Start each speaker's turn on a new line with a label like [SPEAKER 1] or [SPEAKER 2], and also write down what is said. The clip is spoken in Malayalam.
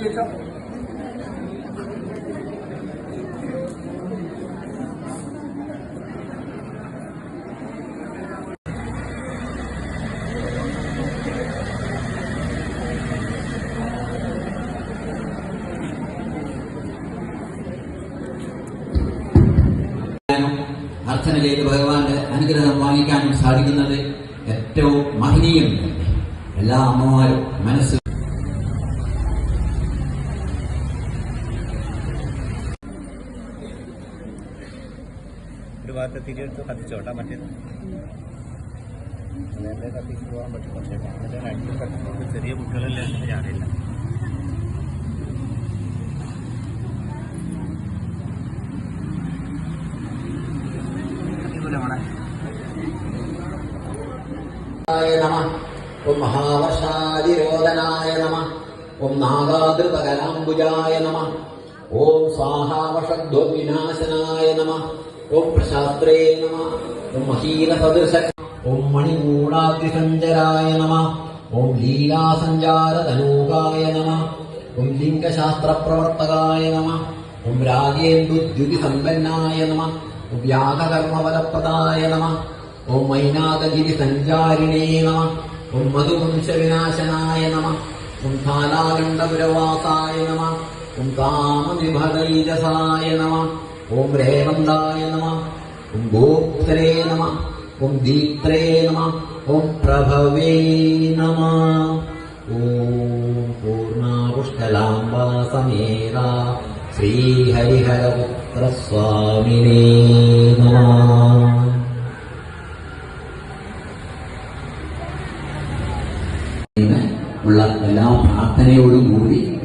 [SPEAKER 1] വിശേഷം?
[SPEAKER 2] അർച്ചന ചെയ്ത് ഭഗവാന്റെ അനുഗ്രഹം വാങ്ങിക്കാനും സാധിക്കുന്നത് ഏറ്റവും മഹനീയം തന്നെ. എല്ലാ അമ്മമാരും മനസ്സ്
[SPEAKER 3] ഒരു ഭാഗത്ത് തിരിയെടുത്ത് കത്തിച്ചോട്ടാ മറ്റേത് നേരത്തെ കത്തിച്ച് പോകാൻ പറ്റും. പക്ഷേ മറ്റേ അടിയിൽ കത്തിച്ചുകൊണ്ട് ചെറിയ കുട്ടികളല്ലേ അറിയില്ല.
[SPEAKER 2] ഓം മഹാവർഷാതിരോധനായ നമഃ. ഓം നാഗാദൃതകലാംബുജായ നമഃ. ഓം സ്വാഹാവഷദ്വിനാശനായ നമഃ. ഓം പ്രശാസ്ത്രേ നമഃ. ഓം മഹീനസദൃശ. ഓം മണിമൂടാദ്രിസഞ്ചരായ നമഃ. ഓം ലീലാസഞ്ചാരതനൂകായ നമഃ. ഓം ലിംഗശാസ്ത്രപ്രവർത്തകായ നമഃ. ഓം രാഗേന്ദുദ്യുതിസമ്പന്നായ നമഃ. ഓം വ്യാഘകർമ്മഫലപ്രദായ നമഃ. ഓം മൈനാകഗിരിസഞ്ചാരിണേ നമഃ. ഓം മധുവംശവിനാശനായ നമഃ. ഓം ധാരാഖണ്ഡപുരവാസായ നമഃ. ഓം കാമവിഭവൈജസായ നമഃ. ഓം രേവന്തായ നമഃ. ഓം ഗോപ്തരേ നമഃ. ഓം ദീപ്ത്രേ നമഃ. ഓം പ്രഭവേ നമഃ. ഓം പൂർണ്ണാപുഷ്കലാംബാ സമേത ശ്രീഹരിഹരപുത്രസ്വാമിനേ നമഃ. ഉള്ള എല്ലാ പ്രാർത്ഥനയോടും കൂടി